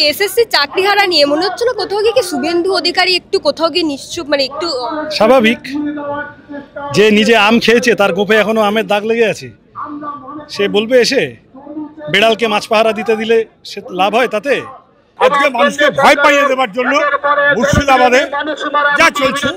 SSC চাকরিহারা নিয়ে মনে হচ্ছে না কোথাও কি শুভেন্দু অধিকারী একটু কোথাও কি নিশ্চুপ, মানে একটু স্বাভাবিক, যে নিজে আম খেয়েছে তার গোপে এখনো আমের দাগ লেগে আছে, সে বলবে এসে বেড়ালকে মাছ পাহারা দিতে দিলে সে লাভ হয় তাতে। আজকে মানুষকে ভয় পাইয়ে দেওয়ার জন্য মুর্শিদাবাদে যা চলছে,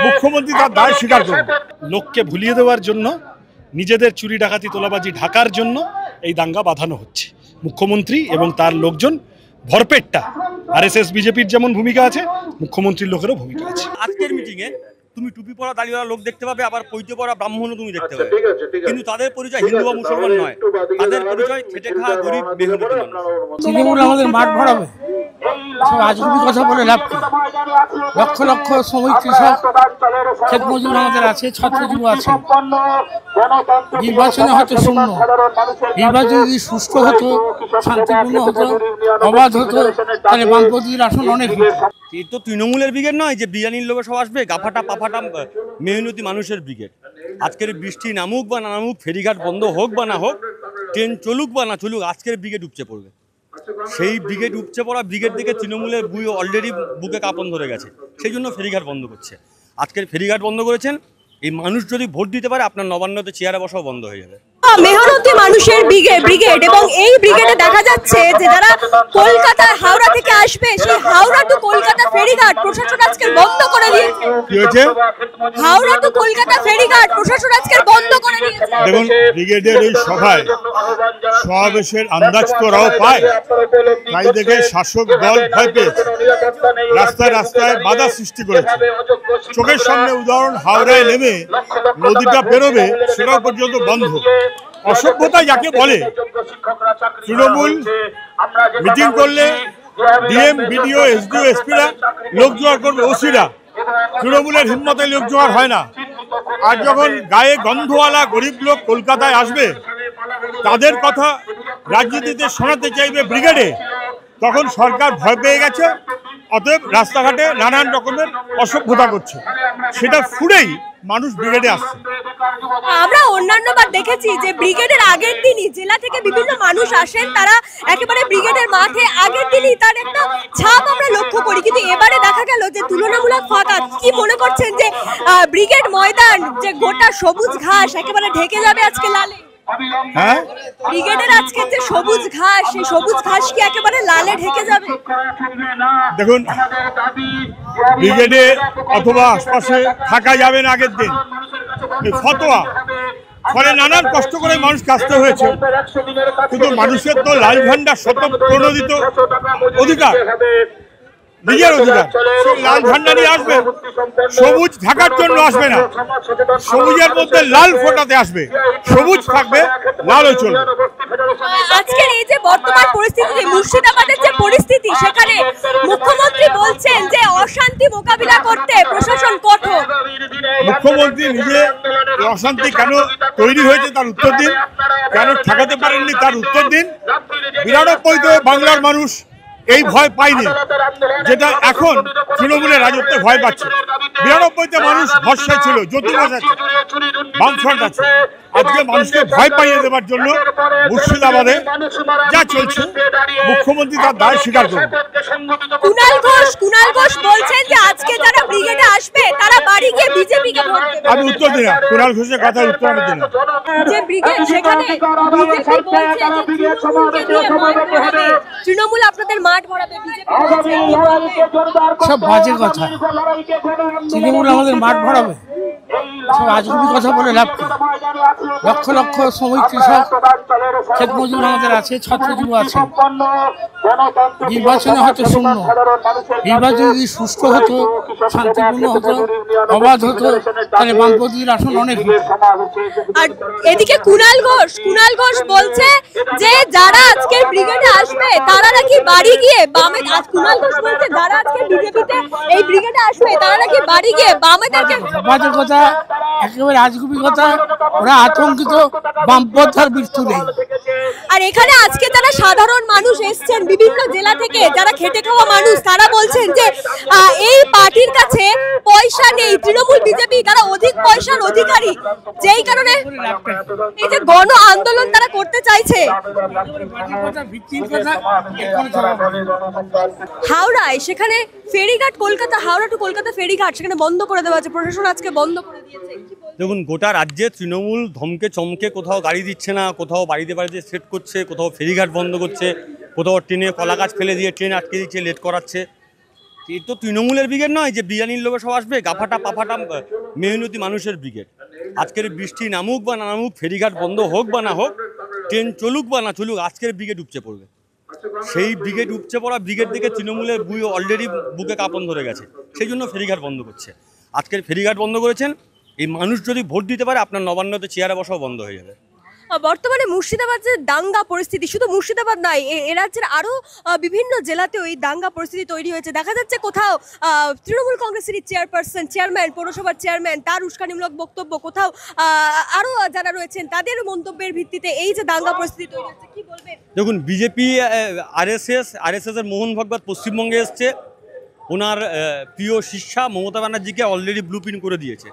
মুখ্যমন্ত্রী তার দায় স্বীকার করবে। লোককে ভুলিয়ে দেওয়ার জন্য, নিজেদের চুরি ডাকাতি তোলাবাজি ঢাকার জন্য এই দাঙ্গা বাঁধানো হচ্ছে। মুখ্যমন্ত্রী এবং তার লোকজন ভরপেটটা, আরএসএস বিজেপির যেমন ভূমিকা আছে, মুখ্যমন্ত্রীর লোকেরও ভূমিকা আছে। আজকের মিটিংয়ে তুমি টুপি পরা দাড়িওয়ালা লোক দেখতে পাবে, আবার পৈতে পরা ব্রাহ্মণও তুমি দেখতে পাবে, কিন্তু তাদের পরিচয় হিন্দু বা মুসলমান নয়, তাদের পরিচয় খেটে খাওয়া গরিব মেহনতি মানুষ। তৃণমূল আমাদের মাঠ ভরাবে, সব আজগুবি কথা বলে লাভ কি? লক্ষ লক্ষ শ্রমিক, কৃষক, ক্ষেত মজুর আমাদের আছে, ছাত্রজীবী আছে। নির্বাচনে হয়তো শূন্য, নির্বাচন যদি সুষ্ঠু হতো, শান্তিপূর্ণ হতো, অবাধ হতো, তাহলে বামপন্থীর আসন অনেক হতো। এই তো তৃণমূলের ব্রিগেড নয় যে বিরিয়ানির লোভে সব আসবে, গাফাটা পাফাটা মেহনতি মানুষের ব্রিগেড। আজকের বৃষ্টি নামুক বা না নামুক, ফেরিঘাট বন্ধ হোক বা না হোক, ট্রেন চলুক বা না চলুক, আজকের ব্রিগেড উপচে পড়বে। সেই ব্রিগেড উপচে পড়া ব্রিগেড থেকে তৃণমূলের বুই অলরেডি বুকে কাঁপন ধরে গেছে, সেই জন্য ফেরিঘাট বন্ধ করছে। আজকের ফেরিঘাট বন্ধ করেছেন, এই মানুষ যদি ভোট দিতে পারে আপনার নবান্নতে চেয়ারে বসাও বন্ধ হয়ে যাবে। মেহনতি মানুষের ব্রিগেড, এবং এই ব্রিগেডে দেখা যাচ্ছে যে যারা কলকাতা হাওড়া থেকে আসবে, সেই হাওড়া টু কলকাতা ফেরিঘাট প্রশাসন আজকে বন্ধ করে দিয়েছে। কি হয়েছে? হাওড়া টু কলকাতা ফেরিঘাট প্রশাসন আজকে বন্ধ করে দিয়েছে। দেখুন, ব্রিগেডের এই সভায় সমাবেশের আন্দাজ তো ওরাও পায়, তাই দেখে শাসক দল ভয় পেয়েছে, রাস্তায় রাস্তায় বাধা সৃষ্টি করেছে। চোখের সামনে উদাহরণ, হাওড়ায় নেমে নদীটা বেরোবে সেটাও পর্যন্ত বন্ধ। অসভ্যতা যাকে বলে, তৃণমূল মিটিং করলে ডিএম, বিডিও, এসডিও, এসপিরা লোক জোগাড় করবে, ওসিরা। তৃণমূলের হিম্মতে লোক জোগাড় হয় না। আর যখন গায়ে গন্ধওয়ালা গরিব লোক কলকাতায় আসবে, তাদের কথা রাজনীতিতে শোনাতে চাইবে ব্রিগেডে, তখন সরকার ভয় পেয়ে গেছে। অতএব রাস্তাঘাটে নানান রকমের অসভ্যতা করছে, সেটা ফুড়েই মানুষ ব্রিগেডে আসছে। আমরা অন্যান্যবার দেখেছি যে ব্রিগেডের আগের দিনই জেলা থেকে বিভিন্ন মানুষ আসেন, তারা একেবারে ব্রিগেডের মাঠে আগের দিনই তার একটা ছাপ আমরা লক্ষ্য করি, কিন্তু এবারে দেখা গেল যে তুলনামূলক ফাঁকা। কি মনে করছেন যে ব্রিগেড ময়দান, যে গোটা সবুজ ঘাস একেবারে ঢেকে যাবে আজকে লালে? হ্যাঁ, ব্রিগেডের আজকে যে সবুজ ঘাস, সেই সবুজ ঘাস কি একেবারে লালে ঢেকে যাবে? দেখুন, ব্রিগেডে অথবা আশপাশে থাকা যাবে না আগের দিন, ফতোয়া ফলে নানান কষ্ট করে মানুষকে আসতে হয়েছে। কিন্তু মানুষের তো লাল ঝান্ডা স্বতঃপ্রণোদিত অধিকার, নিজের অধিকার, সেই লাল ঝান্ডা নিয়ে আসবে। সবুজ ঢাকার জন্য আসবে না, সবুজের মধ্যে লাল ফোটাতে আসবে। সবুজ থাকবে, লালও চলবে। আজকের এই যে বর্তমান পরিস্থিতি, মুর্শিদাবাদের যে পরিস্থিতি, সেখানে মুখ্যমন্ত্রী বলছেন যে অশান্তি মোকাবিলা করতে প্রশাসন কঠোর। মুখ্যমন্ত্রী নিজে অশান্তি কেন তৈরি হয়েছে তার উত্তর দিন, কেন ঠেকাতে পারেননি তার উত্তর দিন। ৯২তে বাংলার মানুষ এই ভয় পায়নি, যেটা এখন তৃণমূলের রাজত্বে ভয় পাচ্ছে। ৯২তে মানুষ ভরসায় ছিল, জ্যোতিবাস আছে, বামফ্রন্ট আছে। আজকে মানুষকে ভয় পাইয়ে দেওয়ার জন্য মুর্শিদাবাদে যা চলছে, মুখ্যমন্ত্রী তার দায় স্বীকার করবে। কুণাল ঘোষ বলছেন যে আজকে যারা ব্রিগেডে আসবে তারা বাড়ি গিয়ে বিজেপিকে ভোট দেবে। আমি উত্তর দিই না, কুণাল ঘোষের কথার উত্তর আমি দিই না। যে ব্রিগেড, সেখানে বিজেপি বলছে যে তৃণমূলকে দিয়ে মাঠ ভরাবে, তৃণমূল আপনাদের মাঠ ভরাবে, বিজেপি বলছে সব বাজে কথা। তৃণমূল আমাদের মাঠ ভরাবে, সব আজগুবি কথা বলে লাভ কি? লক্ষ লক্ষ শ্রমিক, কৃষক, ক্ষেত মজুর আমাদের আছে, ছাত্রজীবী আছে। নির্বাচনে হয়তো শূন্য, নির্বাচন যদি সুষ্ঠু হতো, শান্তিপূর্ণ হতো, অবাধ হতো, তাহলে বামপন্থীর আসন অনেক হতো। আর এদিকে কুণাল ঘোষ বলছে যে যারা আজকে ব্রিগেডে আসবে তারা নাকি বাড়ি গিয়ে বামে, কুণাল ঘোষ বলছে যারা আজকে বিজেপিতে এই ব্রিগেডে আসবে তারা নাকি বাড়ি গিয়ে বামেদেরকে। বাজে কথা, একেবারে আজগুবি কথা, ওরা আতঙ্কিত, বামপন্থার মৃত্যু নেই। আর এখানে আজকে যারা সাধারণ মানুষ এসছেন বিভিন্ন জেলা থেকে, যারা খেটে খাওয়া মানুষ, তারা বলছেন যে এই পার্টির কাছে পয়সা নেই, তৃণমূল বিজেপি তারা অধিক পয়সার অধিকারী, যেই কারণে এই যে গণ আন্দোলন তারা করতে চাইছে। হাওড়ায় সেখানে ফেরিঘাট, কলকাতা হাওড়া টু কলকাতা ফেরিঘাট সেখানে বন্ধ করে দেওয়া আছে, প্রশাসন আজকে বন্ধ করে দিয়েছে। দেখুন, গোটা রাজ্যে তৃণমূল ধমকে চমকে কোথাও গাড়ি দিচ্ছে না, কোথাও বাড়িতে বাড়িতে সেট করছে, কোথাও ফেরিঘাট বন্ধ করছে, কোথাও ট্রেনে কলা গাছ ফেলে দিয়ে ট্রেন আটকে দিচ্ছে, লেট করাচ্ছে। এই তো তৃণমূলের ব্রিগেড নয় যে বিরিয়ানির লোভে সব আসবে, গাফাটা পাফাটা মেহনতি মানুষের ব্রিগেড। আজকের বৃষ্টি নামুক বা না নামুক, ফেরিঘাট বন্ধ হোক বা না হোক, ট্রেন চলুক বা না চলুক, আজকের ব্রিগেড উপচে পড়বে। সেই ব্রিগেড উপচে পড়া ব্রিগেড থেকে তৃণমূলের অলরেডি বুকে কাঁপন ধরে গেছে, সেই জন্য ফেরিঘাট বন্ধ করছে। আজকের ফেরিঘাট বন্ধ করেছেন, এই মানুষ যদি ভোট দিতে পারে আপনার নবান্নতে চেয়ারে বসাও বন্ধ হয়ে যাবে। বর্তমানে মুর্শিদাবাদের দাঙ্গা পরিস্থিতি, শুধু মুর্শিদাবাদ নয়, এ রাজ্যের আরো বিভিন্ন জেলাতেও এই দাঙ্গা পরিস্থিতি তৈরি হয়েছে। দেখা যাচ্ছে কোথাও তৃণমূল কংগ্রেসের চেয়ারম্যান, পৌরসভার চেয়ারম্যান, তার উস্কানিমূলক বক্তব্য, কোথাও আরো যারা রয়েছেন তাদের মন্তব্যের ভিত্তিতে এই যে দাঙ্গা পরিস্থিতি তৈরি হচ্ছে, কি বলবেন? দেখুন, বিজেপি আরএসএস এর মোহন ভাগবত পশ্চিমবঙ্গে এসছে, ওনার প্রিয় শিষ্যা মমতা ব্যানার্জিকে অলরেডি ব্লুপ্রিন্ট করে দিয়েছে।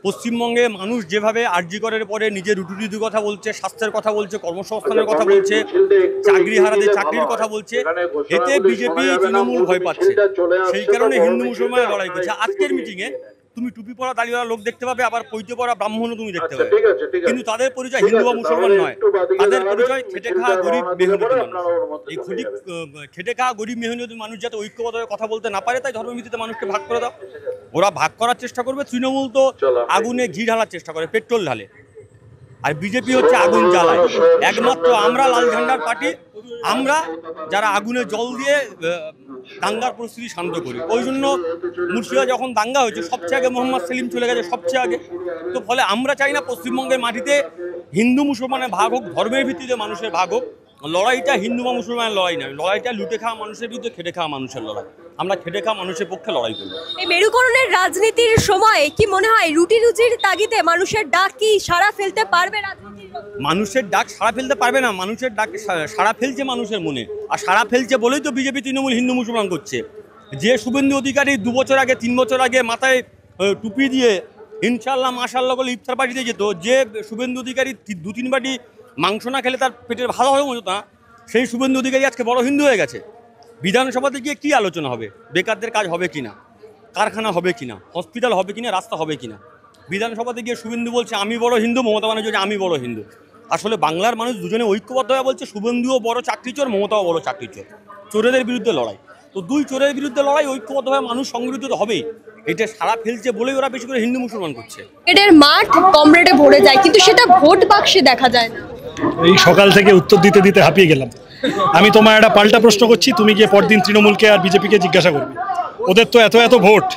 পশ্চিমবঙ্গে মানুষ যেভাবে আরজি করের পরে নিজের রুটির কথা বলছে, স্বাস্থ্যের কথা বলছে, কর্মসংস্থানের কথা বলছে, চাকরি হারাদের চাকরির কথা বলছে, এতে বিজেপি তৃণমূল ভয় পাচ্ছে। সেই কারণে হিন্দু মুসলমানের লড়াই করছে। আজকের মিটিংয়ে তুমি টুপি পরা দাড়িওয়ালা লোক দেখতে পাবে, আবার পৈতে পরা ব্রাহ্মণও তুমি দেখতে পাবে, কিন্তু তাদের পরিচয় হিন্দু বা মুসলমান নয়, তাদের পরিচয় খেটে খাওয়া গরিব মেহনতি মানুষ। এই খেটে খাওয়া গরিব মেহনতি মানুষ যাতে ঐক্যবদ্ধভাবে কথা বলতে না পারে, তাই ধর্মভিত্তিতে মানুষকে ভাগ করে দাও। ওরা ভাগ করার চেষ্টা করবে, তৃণমূল তো আগুনে ঘি ঢালার চেষ্টা করে, পেট্রোল ঢালে, আর বিজেপি হচ্ছে আগুন জ্বালায়। একমাত্র আমরা লাল ঝান্ডার পার্টি, আমরা যারা আগুনে জল দিয়ে দাঙ্গার পরিস্থিতি শান্ত করি। ওই জন্য মুর্শিদাবাদে যখন দাঙ্গা হয়েছে, সবচেয়ে আগে মোহাম্মদ সেলিম চলে গেছে, সবচেয়ে আগে। তো ফলে আমরা চাই না পশ্চিমবঙ্গের মাটিতে হিন্দু মুসলমানের ভাগ হোক, ধর্মের ভিত্তিতে মানুষের ভাগ হোক। লড়াইটা হিন্দু বা মুসলমানের লড়াই নয়, লড়াইটা লুটে খাওয়া মানুষের বিরুদ্ধে খেটে খাওয়া মানুষের লড়াই। আমরা খেটে খাওয়া মানুষের পক্ষে লড়াই করি। এই মেরুকরণের রাজনীতির সময় কি মনে হয় রুজির তাগিদে মানুষের ডাক কি সাড়া ফেলতে পারবে? মানুষের ডাক সাড়া ফেলতে পারবে না, মানুষের ডাক সাড়া ফেলছে মানুষের মনে, আর সাড়া ফেলছে বলেই তো বিজেপি তৃণমূল হিন্দু মুসলমান করছে। যে শুভেন্দু অধিকারী 2 বছর আগে 3 বছর আগে মাথায় টুপি দিয়ে ইনশাল্লাহ মাশাল্লাহ বলে ইফতার পার্টিতে যেত, যে শুভেন্দু অধিকারী 2-3 বাটি মাংস না খেলে তার পেটের ভালো হয়ে মতো না, সেই শুভেন্দু অধিকারী আজকে বড় হিন্দু হয়ে গেছে। বিধানসভাতে গিয়ে কি আলোচনা হবে? বেকারদের কাজ হবে কিনা, কারখানা হবে কিনা, হসপিটাল হবে কিনা, রাস্তা হবে কিনা? বিধানসভাতে গিয়ে শুভেন্দু বলছে আমি বড় হিন্দু, মমতা ব্যানার্জি বলছে আমি বড় হিন্দু। আসলে বাংলার মানুষ দুজনে ঐক্যবদ্ধ হয়ে বলছে শুভেন্দুও বড় চাকরিচোর, মমতাও বড় চাকরিচোর। চোরেদের বিরুদ্ধে লড়াই, তো 2 চোরের বিরুদ্ধে লড়াই, ঐক্যবদ্ধভাবে মানুষ সংগঠিত হবেই। এটা সারা ফেলছে বলেই ওরা বেশি করে হিন্দু মুসলমান করছে। এদের মাঠ কমরেডে ভরে যায়, কিন্তু সেটা ভোট বাক্সে দেখা যায় না। এই সকাল থেকে উত্তর দিতে দিতে হাঁপিয়ে গেলাম। আমি তোমার একটা পাল্টা প্রশ্ন করছি, তুমি গিয়ে পরদিন তৃণমূলকে আর বিজেপিকে জিজ্ঞাসা করবে। ওদের তো এত ভোট,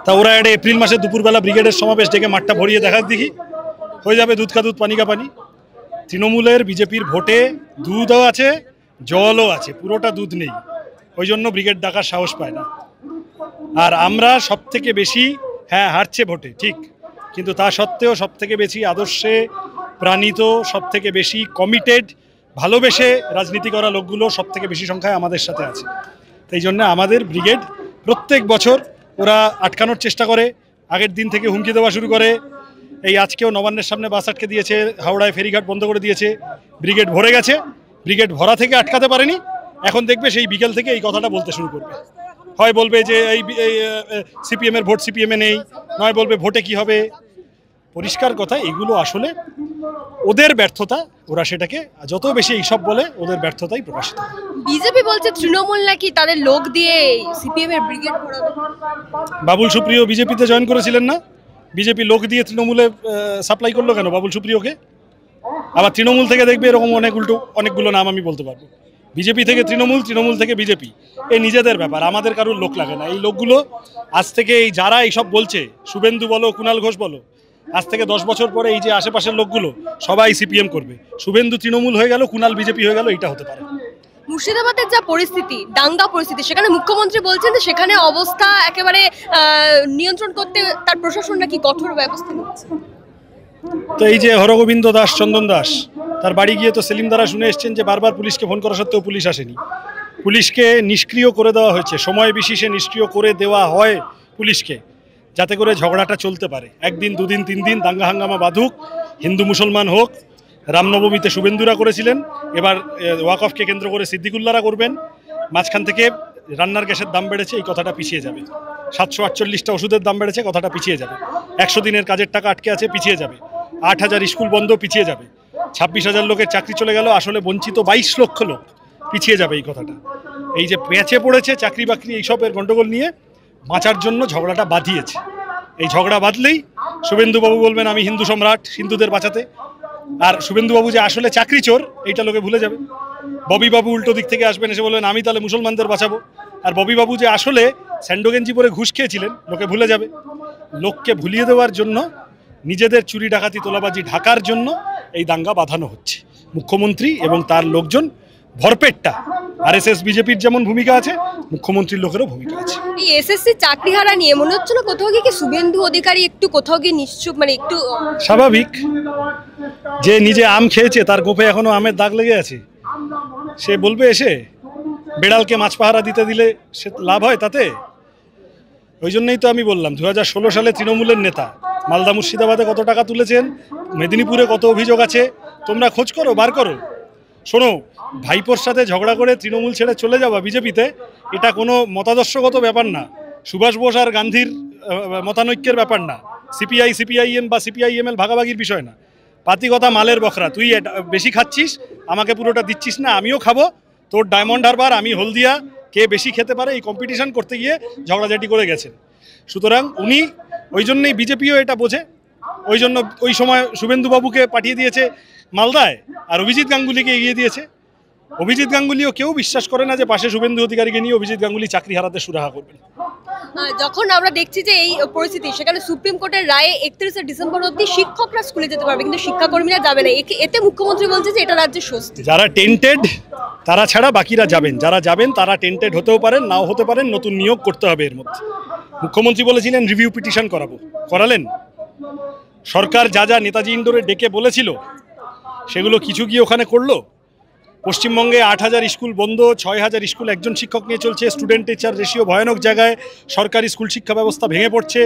তা ওরা একটা এপ্রিল মাসে দুপুরবেলা ব্রিগেডের সমাবেশ ডেকে মাঠটা ভরিয়ে দেখা দেখি, হয়ে যাবে দুধ কা দুধ পানি কা পানি। তৃণমূলের বিজেপির ভোটে দুধও আছে, জলও আছে, পুরোটা দুধ নেই, ওই জন্য ব্রিগেড ডাকার সাহস পায় না। আর আমরা সব থেকে বেশি, হ্যাঁ হারছে ভোটে ঠিক, কিন্তু তা সত্ত্বেও সব থেকে বেশি আদর্শে প্রাণিত, সব থেকে বেশি কমিটেড, ভালোবেসে রাজনীতি করা লোকগুলো সব থেকে বেশি সংখ্যায় আমাদের সাথে আছে। তাই জন্য আমাদের ব্রিগেড প্রত্যেক বছর ওরা আটকানোর চেষ্টা করে, আগের দিন থেকে হুমকি দেওয়া শুরু করে। এই আজকেও নবান্নের সামনে বাস আটকে দিয়েছে, হাওড়ায় ফেরিঘাট বন্ধ করে দিয়েছে, ব্রিগেড ভরে গেছে। ব্রিগেড ভরা থেকে আটকাতে পারেনি, এখন দেখবে সেই বিকেল থেকে এই কথাটা বলতে শুরু করবে। হয় বলবে যে এই সিপিএমের ভোট সিপিএমে নেই, নয় বলবে ভোটে কি হবে। পরিষ্কার কথা, এগুলো আসলে ওদের ব্যর্থতা, ওরা সেটাকে যত বেশি এইসব বলে ওদের ব্যর্থতাই প্রকাশিত হয়। বিজেপি বলছে তৃণমূল নাকি তাদের লোক দিয়ে সিপিএম এর ব্রিগেড ভরাবে। বাবুল সুপ্রিয় বিজেপিতে জয়েন করেছিলেন না, বিজেপি লোক দিয়ে তৃণমূলে সাপ্লাই করলো কেন বাবুল সুপ্রিয়কে? আবার তৃণমূল থেকে দেখবে এরকম অনেকগুলো নাম আমি বলতে পারবো। বিজেপি থেকে তৃণমূল, তৃণমূল থেকে বিজেপি, এই নিজেদের ব্যাপার, আমাদের কারোর লোক লাগে না। এই লোকগুলো আজ থেকে এই যারা এইসব বলছে, শুভেন্দু বলো, কুণাল ঘোষ বলো, আজ থেকে 10 বছর পরে এই যে আশেপাশের লোকগুলো সবাই সিপিএম করবে। শুভেন্দু তৃণমূল হয়ে গেল, কুণাল বিজেপি হয়ে গেল, এটা হতে পারে। মুর্শিদাবাদের যা পরিস্থিতি, দাঙ্গা পরিস্থিতি, সেখানে মুখ্যমন্ত্রী বলছেন যে সেখানে অবস্থা একেবারে নিয়ন্ত্রণ করতে তার প্রশাসন নাকি কঠোর ব্যবস্থা নিচ্ছে। তো এই যে হরগোবিন্দ দাস, চন্দন দাস, তার বাড়ি গিয়ে তো সেলিম দ্বারা শুনে এসছেন যে বারবার পুলিশকে ফোন করা সত্ত্বেও পুলিশ আসেনি। পুলিশকে নিষ্ক্রিয় করে দেওয়া হয়েছে, সময় বিশেষে নিষ্ক্রিয় করে দেওয়া হয় পুলিশকে, যাতে করে ঝগড়াটা চলতে পারে। একদিন, দুদিন, 3 দিন দাঙ্গা হাঙ্গামা বাঁধুক, হিন্দু মুসলমান হোক। রামনবমীতে শুভেন্দুরা করেছিলেন, এবার ওয়াকফকে কেন্দ্র করে সিদ্দিকুল্লারা করবেন। মাঝখান থেকে রান্নার গ্যাসের দাম বেড়েছে, এই কথাটা পিছিয়ে যাবে। 748টা ওষুধের দাম বেড়েছে, কথাটা পিছিয়ে যাবে। 100 দিনের কাজের টাকা আটকে আছে, পিছিয়ে যাবে। 8000 স্কুল বন্ধ, পিছিয়ে যাবে। 26,000 লোকের চাকরি চলে গেল, আসলে বঞ্চিত 22 লক্ষ লোক, পিছিয়ে যাবে এই কথাটা। এই যে পেঁচে পড়েছে চাকরি বাকরি এইসবের গন্ডগোল নিয়ে বাঁচার জন্য ঝগড়াটা বাঁধিয়েছে। এই ঝগড়া বাঁধলেই শুভেন্দুবাবু বলবেন আমি হিন্দু সম্রাট, হিন্দুদের বাঁচাতে। আর শুভেন্দুবাবু যে আসলে চাকরি চোর, এইটা লোকে ভুলে যাবে। ববিবাবু উল্টো দিক থেকে আসবেন, এসে বলবেন আমি তাহলে মুসলমানদের বাঁচাবো। আর ববিবাবু যে আসলে স্যান্ডোগেঞ্জি পরে ঘুষ খেয়েছিলেন, লোকে ভুলে যাবে। লোককে ভুলিয়ে দেওয়ার জন্য, নিজেদের চুরি ডাকাতি তোলাবাজি ঢাকার জন্য এই দাঙ্গা বাঁধানো হচ্ছে। মুখ্যমন্ত্রী এবং তার লোকজন ভরপেটটা। আরএসএস বিজেপির যেমন ভূমিকা আছে, মুখ্যমন্ত্রীর লোকেরও ভূমিকা আছে। এই এসএসসি চাকরিহারা নিয়ে মনে হচ্ছে না কোথাও গিয়ে কি শুভেন্দু অধিকারী একটু কোথাও গিয়ে নিশ্চুপ, মানে একটু স্বাভাবিক। যে নিজে আম খেয়েছে তার গোপে এখনো আমের দাগ লেগে আছে, সে বলবে এসে বেড়ালকে মাছ পাহারা দিতে দিলে সে লাভ হয় তাতে? ওই জন্যই তো আমি বললাম 2016 সালে তৃণমূলের নেতা মালদা মুর্শিদাবাদে কত টাকা তুলেছেন, মেদিনীপুরে কত অভিযোগ আছে, তোমরা খোঁজ করো, বার করো। শোনো, ভাইপোর সাথে ঝগড়া করে তৃণমূল ছেড়ে চলে যাওয়া বিজেপিতে, এটা কোনো মতাদর্শগত ব্যাপার না, সুভাষ বোস আর গান্ধীর মতানৈক্যের ব্যাপার না, সিপিআই সিপিআইএম বা সিপিআইএমএল ভাগাভাগির বিষয় না। পাতিগতা মালের বখরা, তুই বেশি খাচ্ছিস, আমাকে পুরোটা দিচ্ছিস না, আমিও খাবো। তোর ডায়মন্ড হারবার, আমি হলদিয়া, কে বেশি খেতে পারে এই কম্পিটিশন করতে গিয়ে ঝগড়াঝাটি করে গেছেন। সুতরাং উনি ওই জন্যই, বিজেপিও এটা বোঝে, ওই জন্য ওই সময় শুভেন্দুবাবুকে পাঠিয়ে দিয়েছে মালদায় আর অভিজিৎ গাঙ্গুলিকে এগিয়ে দিয়েছে। অভিজিৎ গাঙ্গুলিও কেউ বিশ্বাস করে না যে পাশে শুভেন্দু অধিকারীকে নিয়ে অভিজিৎ গাঙ্গুলি চাকরি হারাতে সুরাহা করবেন। যখন আমরা দেখছি যে এই পরিস্থিতি, সেখানে সুপ্রিম কোর্টের রায়ে 31শে ডিসেম্বর অবধি শিক্ষকরা স্কুলে যেতে পারবে, কিন্তু শিক্ষাকর্মীরা যাবে না। এতে মুখ্যমন্ত্রী বলছে যে এটা রাজ্যের স্বস্তি। যারা টেন্টেড তারা ছাড়া বাকিরা যাবেন, যারা যাবেন তারা টেন্টেড হতেও পারেন, নাও হতে পারেন, নতুন নিয়োগ করতে হবে এর মধ্যে। মুখ্যমন্ত্রী বলেছিলেন রিভিউ পিটিশন করাবো, করালেন। সরকার যা যা নেতাজি ইন্ডোরে ডেকে বলেছিল সেগুলো কিছু গিয়ে ওখানে করলো। পশ্চিমবঙ্গে 8000 স্কুল বন্ধ, 6000 স্কুল একজন শিক্ষক নিয়ে চলছে, স্টুডেন্ট টিচার রেশিও ভয়ানক জায়গায়, সরকারি স্কুল শিক্ষা ব্যবস্থা ভেঙে পড়ছে।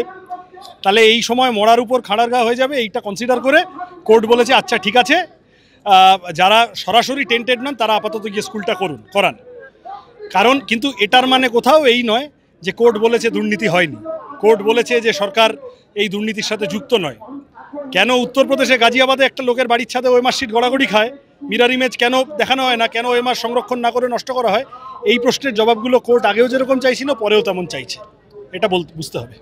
তাহলে এই সময় মরার উপর খাড়ার গা হয়ে যাবে, এইটা কনসিডার করে কোর্ট বলেছে আচ্ছা ঠিক আছে, যারা সরাসরি টেন্টেড নন তারা আপাতত গিয়ে স্কুলটা করান। কারণ কিন্তু এটার মানে কোথাও এই নয় যে কোর্ট বলেছে দুর্নীতি হয়নি, কোর্ট বলেছে যে সরকার এই দুর্নীতির সাথে যুক্ত নয়। কেন উত্তরপ্রদেশে গাজিয়াবাদে একটা লোকের বাড়ির ছাদে ওএমআর শিট গড়াগড়ি খায়, মিরার ইমেজ কেন দেখানো হয় না, কেন ওএমআর সংরক্ষণ না করে নষ্ট করা হয়, এই প্রশ্নের জবাবগুলো কোর্ট আগেও যেরকম চাইছিল পরেও তেমন চাইছে, এটা বুঝতে হবে।